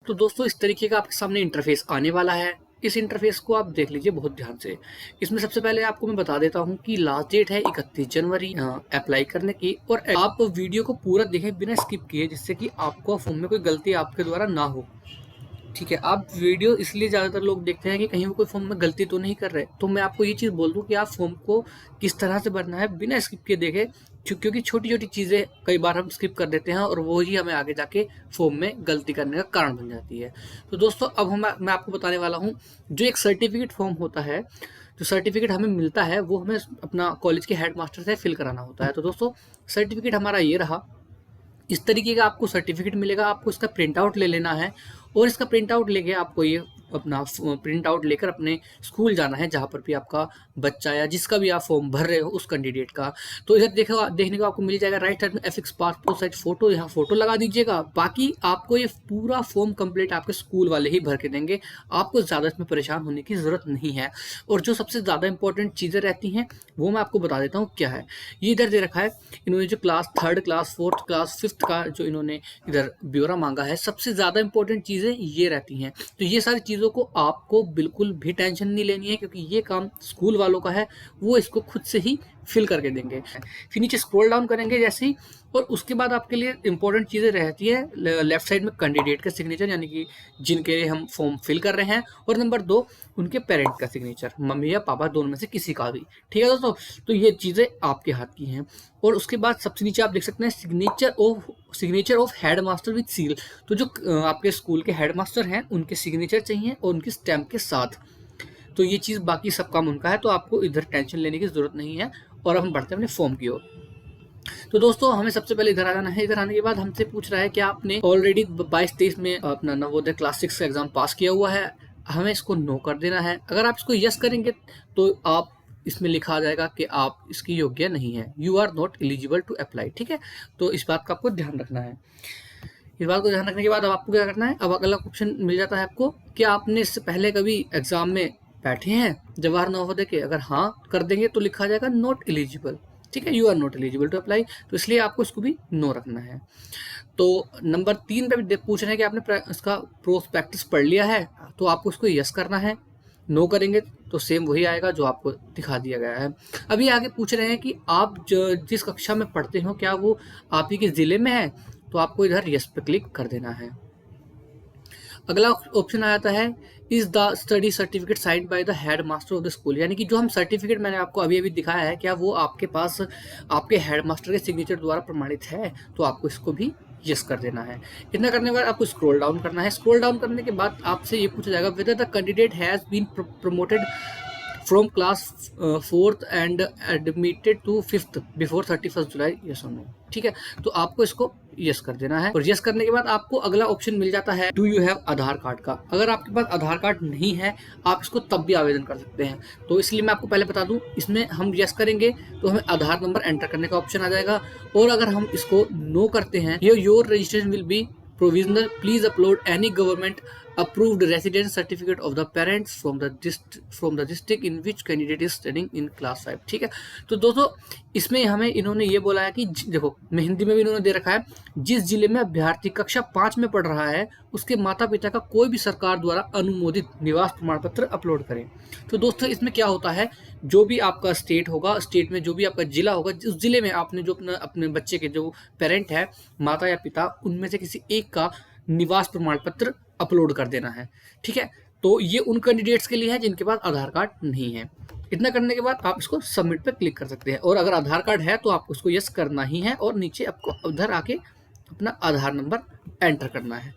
तो दोस्तों इस तरीके का आपके सामने इंटरफेस आने वाला है। इस इंटरफेस को आप देख लीजिए बहुत ध्यान से। इसमें सबसे पहले आपको मैं बता देता हूँ कि लास्ट डेट है 31 जनवरी अप्लाई करने की, और आप वीडियो को पूरा देखें बिना स्किप किए, जिससे कि आपको फॉर्म में कोई गलती आपके द्वारा ना हो। ठीक है, आप वीडियो इसलिए ज़्यादातर लोग देखते हैं कि कहीं वो कोई फॉर्म में गलती तो नहीं कर रहे। तो मैं आपको ये चीज़ बोल दूं कि आप फॉर्म को किस तरह से भरना है बिना स्किप किए देखें, क्योंकि छोटी छोटी चीज़ें कई बार हम स्किप कर देते हैं और वो ही हमें आगे जाके फॉर्म में गलती करने का कारण बन जाती है। तो दोस्तों अब मैं आपको बताने वाला हूँ, जो एक सर्टिफिकेट फॉर्म होता है, जो सर्टिफिकेट हमें मिलता है वो हमें अपना कॉलेज के हेड मास्टर से फिल कराना होता है। तो दोस्तों सर्टिफिकेट हमारा ये रहा। इस तरीके का आपको सर्टिफिकेट मिलेगा। आपको इसका प्रिंट आउट ले लेना है, और इसका प्रिंट आउट लेके आपको ये अपना प्रिंट आउट लेकर अपने स्कूल जाना है, जहाँ पर भी आपका बच्चा या जिसका भी आप फॉर्म भर रहे हो उस कैंडिडेट का। तो इधर देखने को आपको मिल जाएगा राइट साइड में एफिक्स पासपोर्ट साइज फोटो, यहाँ फोटो लगा दीजिएगा। बाकी आपको ये पूरा फॉर्म कंप्लीट आपके स्कूल वाले ही भर के देंगे, आपको ज़्यादा इसमें परेशान होने की ज़रूरत नहीं है। और जो सबसे ज़्यादा इंपॉर्टेंट चीज़ें रहती हैं वो मैं आपको बता देता हूँ क्या है। ये इधर दे रखा है, इन्होंने जो class 3rd class 4th class 5th का जो इन्होंने इधर ब्यौरा मांगा है, सबसे ज़्यादा इंपॉर्टेंट चीज़ें ये रहती हैं। तो ये सारी चीज़ों को आपको बिल्कुल भी टेंशन नहीं लेनी है, क्योंकि ये काम स्कूल वालों का है, वो इसको खुद से ही फिल करके देंगे। फिर नीचे स्क्रॉल डाउन करेंगे जैसे ही, और उसके बाद आपके लिए इंपॉर्टेंट चीज़ें रहती है लेफ्ट साइड में कैंडिडेट का सिग्नेचर, यानी कि जिनके लिए हम फॉर्म फिल कर रहे हैं, और नंबर 2 उनके पेरेंट का सिग्नेचर, मम्मी या पापा दोनों में से किसी का भी। ठीक है दोस्तों, तो ये चीज़ें आपके हाथ की हैं। और उसके बाद सबसे नीचे आप देख सकते हैं signature of head master with seal. तो जो आपके स्कूल के हेड मास्टर हैं उनके सिग्नेचर चाहिए और उनकी स्टैम्प के साथ। तो ये चीज़ बाकी सब काम उनका है, तो आपको इधर टेंशन लेने की जरूरत नहीं है। और अब हम बढ़ते हैं अपने फॉर्म की ओर। तो दोस्तों हमें सबसे पहले इधर आ जाना है। इधर आने के बाद हमसे पूछ रहा है कि आपने ऑलरेडी 22-23 में अपना नवोदय क्लास 6 का एग्जाम पास किया हुआ है। हमें इसको नो कर देना है। अगर आप इसको यस करेंगे तो आप इसमें लिखा आ जाएगा कि आप इसकी योग्य नहीं है, you are not eligible to apply. ठीक है, तो इस बात का आपको ध्यान रखना है। इस बात को ध्यान रखने के बाद अब आपको क्या करना है, अब अगला ऑप्शन मिल जाता है आपको कि आपने इससे पहले कभी एग्जाम में बैठे हैं जवाहर नवोदय के। अगर हाँ कर देंगे तो लिखा जाएगा नॉट एलिजिबल। ठीक है, you are not eligible to apply, तो इसलिए आपको इसको भी नो रखना है। तो नंबर 3 पे भी पूछ रहे हैं कि आपने इसका प्रोस्पेक्टस पढ़ लिया है, तो आपको इसको यस करना है। नो करेंगे तो सेम वही आएगा जो आपको दिखा दिया गया है। अभी आगे पूछ रहे हैं कि आप जिस कक्षा में पढ़ते हो क्या वो आप ही के ज़िले में है, तो आपको इधर यस पे क्लिक कर देना है। अगला ऑप्शन आ जाता है is the study certificate signed by the head master of the school, यानी कि जो हम सर्टिफिकेट मैंने आपको अभी अभी दिखाया है, क्या वो आपके पास आपके हेड मास्टर के सिग्नेचर द्वारा प्रमाणित है, तो आपको इसको भी यस कर देना है। इतना करने के बाद आपको स्क्रॉल डाउन करना है। स्क्रॉल डाउन करने के बाद आपसे ये पूछा जाएगा whether the candidate has been promoted from class 4th and admitted to 5th before 31 July, yes और नो। ठीक है, तो आपको इसको यस कर देना है। और यस करने के बाद आपको अगला ऑप्शन मिल जाता है do you have Aadhaar card का। अगर आपके पास आधार कार्ड नहीं है आप इसको तब भी आवेदन कर सकते हैं। तो इसलिए मैं आपको पहले बता दूं, इसमें हम यस करेंगे तो हमें आधार नंबर एंटर करने का ऑप्शन आ जाएगा, और अगर हम इसको नो करते हैं your registration will be provisional, please upload any government approved residence certificate of the parents from the district in which candidate is studying in class 5। ठीक है, तो दोस्तों इसमें हमें इन्होंने ये बोला है कि देखो मैं हिंदी में भी इन्होंने दे रखा है, जिस जिले में अभ्यर्थी कक्षा 5 में पढ़ रहा है उसके माता पिता का कोई भी सरकार द्वारा अनुमोदित निवास प्रमाण पत्र अपलोड करें। तो दोस्तों इसमें क्या होता है, जो भी आपका स्टेट होगा, स्टेट में जो भी आपका जिला होगा, उस जिले में आपने जो अपने बच्चे के जो पेरेंट है, माता या पिता, उनमें से किसी एक का निवास प्रमाण पत्र अपलोड कर देना है। ठीक है, तो ये उन कैंडिडेट्स के लिए है जिनके पास आधार कार्ड नहीं है। इतना करने के बाद आप इसको सबमिट पे क्लिक कर सकते हैं, और अगर आधार कार्ड है तो आपको इसको यस करना ही है, और नीचे आपको उधर आके अपना आधार नंबर एंटर करना है।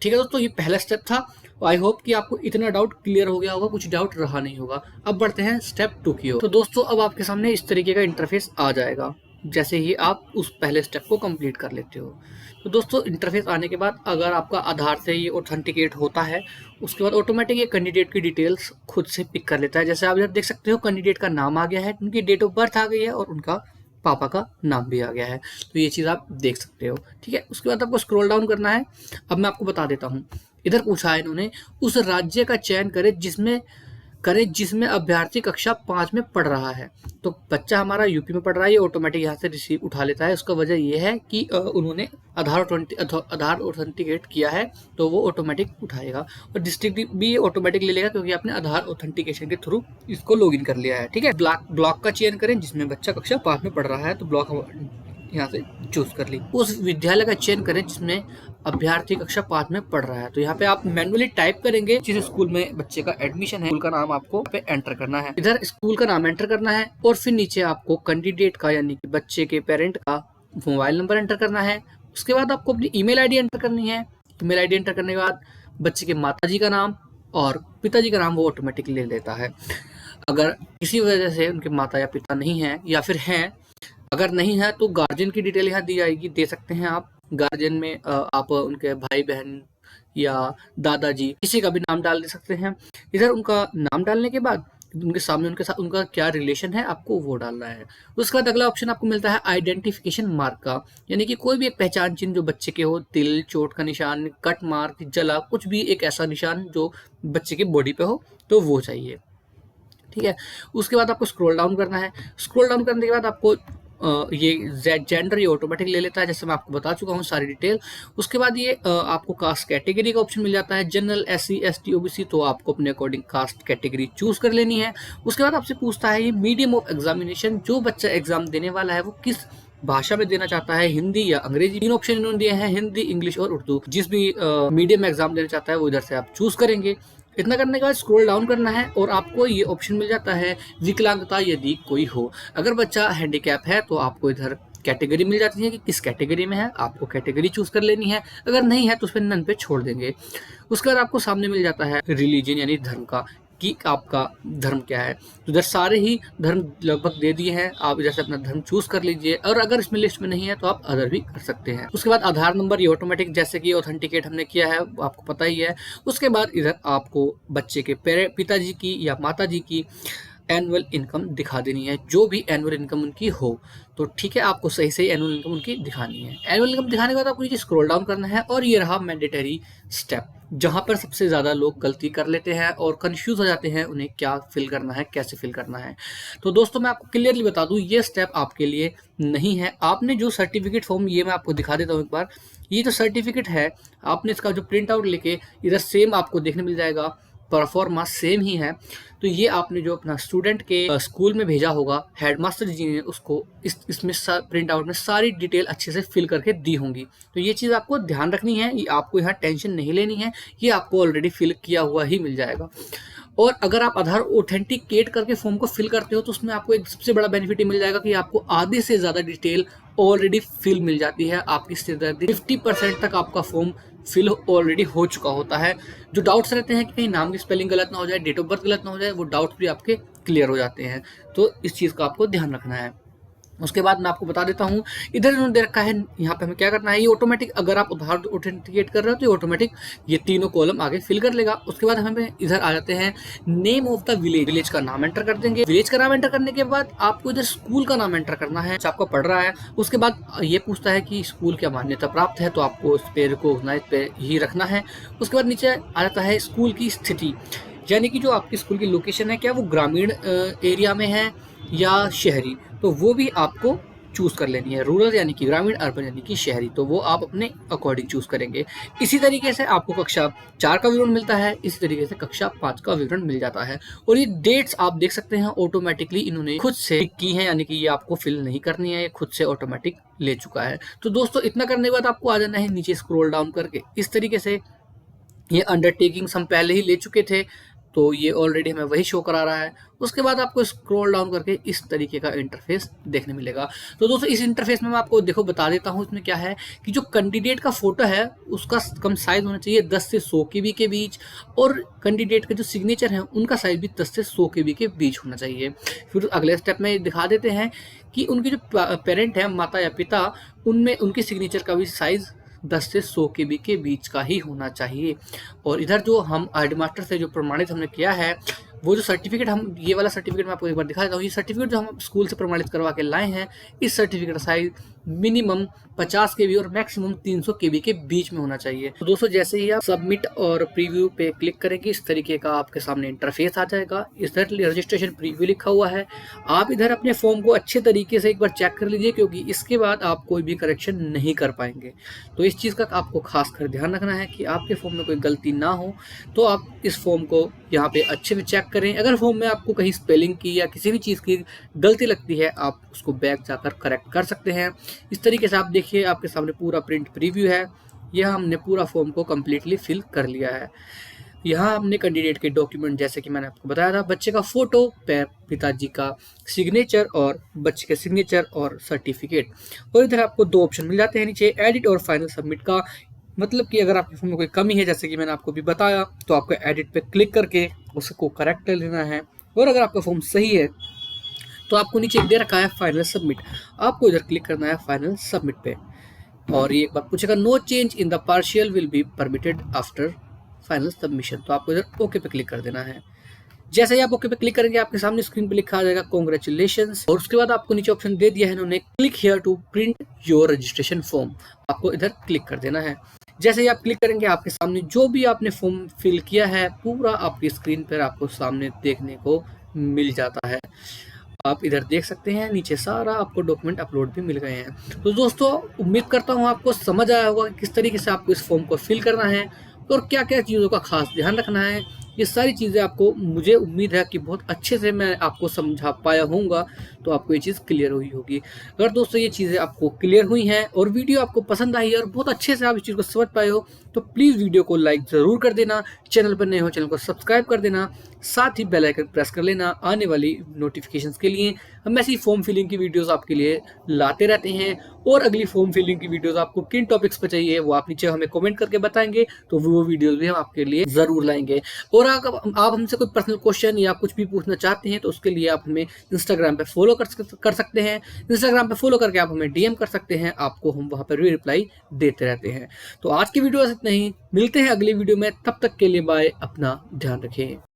ठीक है दोस्तों, ये पहला स्टेप था। आई होप कि आपको इतना डाउट क्लियर हो गया होगा, कुछ डाउट रहा नहीं होगा। अब बढ़ते हैं स्टेप 2 की ओर। तो दोस्तों अब आपके सामने इस तरीके का इंटरफेस आ जाएगा जैसे ही आप उस पहले स्टेप को कंप्लीट कर लेते हो। तो दोस्तों इंटरफेस आने के बाद अगर आपका आधार से ये ऑथेंटिकेट होता है, उसके बाद ऑटोमेटिक ये कैंडिडेट की डिटेल्स खुद से पिक कर लेता है। जैसे आप इधर देख सकते हो कैंडिडेट का नाम आ गया है, उनकी डेट ऑफ बर्थ आ गई है, और उनका पापा का नाम भी आ गया है। तो ये चीज़ आप देख सकते हो। ठीक है, उसके बाद आपको स्क्रॉल डाउन करना है। अब मैं आपको बता देता हूँ, इधर पूछा है इन्होंने उस राज्य का चयन करें जिसमें करें जिसमें अभ्यर्थी कक्षा 5 में पढ़ रहा है। तो बच्चा हमारा यूपी में पढ़ रहा है, ये ऑटोमेटिक यहाँ से रिसीव उठा लेता है। उसका वजह ये है कि उन्होंने आधार ऑथेंटिकेट किया है, तो वो ऑटोमेटिक उठाएगा। और डिस्ट्रिक्ट भी ये ऑटोमेटिक ले लेगा क्योंकि आपने आधार ऑथेंटिकेशन के थ्रू इसको लॉगिन कर लिया है। ठीक है, ब्लॉक का चयन करें जिसमें बच्चा कक्षा 5 में पढ़ रहा है, तो ब्लॉक यहाँ से चूज कर ली। उस विद्यालय का चयन करें जिसमें अभ्यर्थी कक्षा 5 में पढ़ रहा है, तो यहाँ पे आप मैनुअली टाइप करेंगे जिस स्कूल में बच्चे का एडमिशन है, स्कूल का नाम आपको पे एंटर करना है। इधर स्कूल का नाम एंटर करना है और फिर नीचे आपको कैंडिडेट का यानी कि बच्चे के पेरेंट का मोबाइल नंबर एंटर करना है। उसके बाद आपको अपनी ईमेल आईडी एंटर करनी है। ईमेल आईडी एंटर करने के बाद बच्चे के माताजी का नाम और पिताजी का नाम वो ऑटोमेटिकली ले लेता है। अगर किसी वजह से उनके माता या पिता नहीं है या फिर हैं, अगर नहीं है तो गार्जियन की डिटेल यहाँ दी जाएगी, दे सकते हैं आप। गार्जियन में आप उनके भाई बहन या दादाजी किसी का भी नाम डाल दे सकते हैं। इधर उनका नाम डालने के बाद उनके सामने उनके साथ उनका क्या रिलेशन है आपको वो डालना है। उसके बाद अगला ऑप्शन आपको मिलता है आइडेंटिफिकेशन मार्क का, यानी कि कोई भी एक पहचान चिन्ह जो बच्चे के हो, तिल, चोट का निशान, कट मार्क, जला, कुछ भी एक ऐसा निशान जो बच्चे के बॉडी पे हो तो वो चाहिए। ठीक है, उसके बाद आपको स्क्रॉल डाउन करना है। स्क्रॉल डाउन करने के बाद आपको ये जेंडर ये ऑटोमेटिक ले लेता है, जैसे मैं आपको बता चुका हूँ सारी डिटेल। उसके बाद ये आपको कास्ट कैटेगरी का ऑप्शन मिल जाता है, जनरल, SC, ST, OBC, तो आपको अपने अकॉर्डिंग कास्ट कैटेगरी चूज कर लेनी है। उसके बाद आपसे पूछता है ये मीडियम ऑफ एग्जामिनेशन, जो बच्चा एग्जाम देने वाला है वो किस भाषा में देना चाहता है, हिंदी या अंग्रेजी। 3 ऑप्शन इन्होंने दिए हैं, हिंदी, इंग्लिश और उर्दू। जिस भी मीडियम में एग्जाम देना चाहता है वो इधर से आप चूज करेंगे। इतना करने के बाद स्क्रॉल डाउन करना है और आपको ये ऑप्शन मिल जाता है विकलांगता यदि कोई हो। अगर बच्चा हैंडीकैप है तो आपको इधर कैटेगरी मिल जाती है कि किस कैटेगरी में है, आपको कैटेगरी चूज कर लेनी है। अगर नहीं है तो उस पर नन पे छोड़ देंगे। उसके बाद आपको सामने मिल जाता है रिलीजन यानी धर्म का, कि आपका धर्म क्या है। तो इधर सारे ही धर्म लगभग दे दिए हैं, आप इधर से अपना धर्म चूज कर लीजिए। और अगर इसमें लिस्ट में नहीं है तो आप अदर भी कर सकते हैं। उसके बाद आधार नंबर ये ऑटोमेटिक जैसे कि ऑथेंटिकेट हमने किया है आपको पता ही है। उसके बाद इधर आपको बच्चे के पिताजी की या माताजी की एनुअल इनकम दिखा देनी है, जो भी एनुअल इनकम उनकी हो। तो ठीक है, आपको सही सही एनुअल इनकम उनकी दिखानी है। एनुअल इनकम दिखाने के बाद आपको नीचे स्क्रॉल डाउन करना है और ये रहा मैंडेटरी स्टेप, जहां पर सबसे ज़्यादा लोग गलती कर लेते हैं और कंफ्यूज हो जाते हैं उन्हें क्या फिल करना है, कैसे फिल करना है। तो दोस्तों मैं आपको क्लियरली बता दूं, ये स्टेप आपके लिए नहीं है। आपने जो सर्टिफिकेट फॉर्म, ये मैं आपको दिखा देता हूँ एक बार, ये जो सर्टिफिकेट है आपने इसका जो प्रिंट आउट लेके इधर सेम आपको देखने मिल जाएगा, परफॉर्मा सेम ही है। तो ये आपने जो अपना स्टूडेंट के स्कूल में भेजा होगा, हेडमास्टर जी ने उसको इसमें प्रिंट आउट में सारी डिटेल अच्छे से फिल करके दी होंगी। तो ये चीज़ आपको ध्यान रखनी है, ये आपको यहाँ टेंशन नहीं लेनी है, ये आपको ऑलरेडी फिल किया हुआ ही मिल जाएगा। और अगर आप आधार ऑथेंटिकेट करके फॉर्म को फिल करते हो तो उसमें आपको एक सबसे बड़ा बेनिफिट मिल जाएगा कि आपको आधे से ज़्यादा डिटेल ऑलरेडी फिल मिल जाती है। आपकी 50% तक आपका फॉर्म फिल ऑलरेडी हो चुका होता है। जो डाउट्स रहते हैं कि कहीं नाम की स्पेलिंग गलत ना हो जाए, डेट ऑफ बर्थ गलत ना हो जाए, वो डाउट्स भी आपके क्लियर हो जाते हैं। तो इस चीज़ का आपको ध्यान रखना है। उसके बाद मैं आपको बता देता हूँ, इधर इन्होंने दे रखा है, यहाँ पे हमें क्या करना है, ये ऑटोमेटिक अगर आप आधार ऑथेंटिकेट कर रहे हो तो ये ऑटोमेटिक ये तीनों कॉलम आगे फिल कर लेगा। उसके बाद हमें इधर आ जाते हैं, name of the village, village का नाम एंटर कर देंगे। विलेज का नाम एंटर करने के बाद आपको इधर स्कूल का नाम एंटर करना है आपको पढ़ रहा है। उसके बाद ये पूछता है कि स्कूल क्या मान्यता प्राप्त है, तो आपको इस पे रिकॉग्नाइज पे ही रखना है। उसके बाद नीचे आ जाता है स्कूल की स्थिति, यानी कि जो आपकी स्कूल की लोकेशन है, क्या वो ग्रामीण एरिया में है या शहरी, तो वो भी आपको चूज कर लेनी है। रूरल यानी कि ग्रामीण, अर्बन यानी कि शहरी, तो वो आप अपने अकॉर्डिंग चूज करेंगे। इसी तरीके से आपको कक्षा 4 का विवरण मिलता है, इसी तरीके से कक्षा 5 का विवरण मिल जाता है। और ये डेट्स आप देख सकते हैं ऑटोमेटिकली इन्होंने खुद से की है, यानी कि ये आपको फिल नहीं करनी है, ये खुद से ऑटोमेटिक ले चुका है। तो दोस्तों इतना करने के बाद आपको आ जाना है नीचे स्क्रॉल डाउन करके। इस तरीके से ये अंडरटेकिंग्स हम पहले ही ले चुके थे, तो ये ऑलरेडी हमें वही शो करा रहा है। उसके बाद आपको स्क्रॉल डाउन करके इस तरीके का इंटरफेस देखने मिलेगा। तो दोस्तों इस इंटरफेस में मैं आपको देखो बता देता हूँ, इसमें क्या है कि जो कैंडिडेट का फोटो है उसका कम साइज होना चाहिए 10 से 100 KB के बीच, और कैंडिडेट के जो सिग्नेचर है उनका साइज भी 10 से 100 KB के बीच होना चाहिए। फिर अगले स्टेप में दिखा देते हैं कि उनके जो पेरेंट है, माता या पिता, उनमें उनके सिग्नेचर का भी साइज 10 से 100 KB के बीच का ही होना चाहिए। और इधर जो हम हेडमास्टर से जो प्रमाणित हमने किया है, वो जो सर्टिफिकेट हम, ये वाला सर्टिफिकेट मैं आपको एक बार दिखा देता हूँ। ये सर्टिफिकेट जो हम स्कूल से प्रमाणित करवा के लाए हैं, इस सर्टिफिकेट का साइज मिनिमम 50 केबी और मैक्सिमम 300 केबी के बीच में होना चाहिए। तो दोस्तों जैसे ही आप सबमिट और प्रीव्यू पे क्लिक करेंगे इस तरीके का आपके सामने इंटरफेस आ जाएगा। इधर रजिस्ट्रेशन प्रीव्यू लिखा हुआ है। आप इधर अपने फॉर्म को अच्छे तरीके से एक बार चेक कर लीजिए, क्योंकि इसके बाद आप कोई भी करेक्शन नहीं कर पाएंगे। तो इस चीज़ का आपको खास कर ध्यान रखना है कि आपके फॉर्म में कोई गलती ना हो। तो आप इस फॉर्म को यहाँ पे अच्छे से चेक करें। अगर फॉर्म में आपको कहीं स्पेलिंग की या किसी भी चीज़ की गलती लगती है, आप उसको बैक जाकर करेक्ट कर सकते हैं। इस तरीके से आप देखिए आपके सामने पूरा प्रिंट प्रीव्यू है। यह हमने पूरा फॉर्म को कम्प्लीटली फिल कर लिया है। यहाँ हमने कैंडिडेट के डॉक्यूमेंट जैसे कि मैंने आपको बताया था, बच्चे का फोटो, पिताजी का सिग्नेचर और बच्चे के सिग्नेचर और सर्टिफिकेट। और इधर आपको दो ऑप्शन मिल जाते हैं नीचे, एडिट और फाइनल सबमिट का। मतलब कि अगर आपके फॉर्म में कोई कमी है, जैसे कि मैंने आपको भी बताया, तो आपको एडिट पे क्लिक करके उसको करेक्ट कर लेना है। और अगर आपका फॉर्म सही है तो आपको नीचे दे रखा है फाइनल सबमिट, आपको इधर क्लिक करना है फाइनल सबमिट पे। और ये एक बात पूछेगा, no change in the partial will be permitted after final submission. तो आपको इधर ओके पे क्लिक कर देना है। जैसे ही आप ओके पे क्लिक करेंगे आपके सामने स्क्रीन पे लिखा आ जाएगा कॉन्ग्रेचुलेशंस। और उसके बाद आपको नीचे ऑप्शन दे दिया है इन्होंने, click here to print your registration form. आपको इधर क्लिक कर देना है। जैसे ही आप क्लिक करेंगे आपके सामने जो भी आपने फॉर्म फिल किया है पूरा आपकी स्क्रीन पर आपको सामने देखने को मिल जाता है। आप इधर देख सकते हैं नीचे सारा आपको डॉक्यूमेंट अपलोड भी मिल गए हैं। तो दोस्तों उम्मीद करता हूँ आपको समझ आया होगा कि किस तरीके से आपको इस फॉर्म को फिल करना है और क्या क्या चीज़ों का खास ध्यान रखना है। ये सारी चीज़ें आपको, मुझे उम्मीद है कि बहुत अच्छे से मैं आपको समझा पाया होऊंगा, तो आपको ये चीज़ क्लियर हुई होगी। अगर दोस्तों ये चीज़ें आपको क्लियर हुई हैं और वीडियो आपको पसंद आई है और बहुत अच्छे से आप इस चीज़ को समझ पाए हो, तो प्लीज़ वीडियो को लाइक ज़रूर कर देना। चैनल पर नए हो चैनल को सब्सक्राइब कर देना, साथ ही बेल आइकन प्रेस कर लेना आने वाली नोटिफिकेशंस के लिए। हम ऐसी फॉर्म फिलिंग की वीडियोस आपके लिए लाते रहते हैं। और अगली फॉर्म फिलिंग की वीडियोस आपको किन टॉपिक्स पर चाहिए वो आप नीचे हमें कमेंट करके बताएंगे, तो वो वीडियोस भी हम आपके लिए ज़रूर लाएंगे। और आप हमसे कोई पर्सनल क्वेश्चन या कुछ भी पूछना चाहते हैं तो उसके लिए आप हमें इंस्टाग्राम पे फॉलो कर सकते हैं। इंस्टाग्राम पे फॉलो करके आप हमें डीएम कर सकते हैं, आपको हम वहाँ पर भी रिप्लाई देते रहते हैं। तो आज की वीडियो इतना ही, मिलते हैं अगली वीडियो में, तब तक के लिए बाय, अपना ध्यान रखें।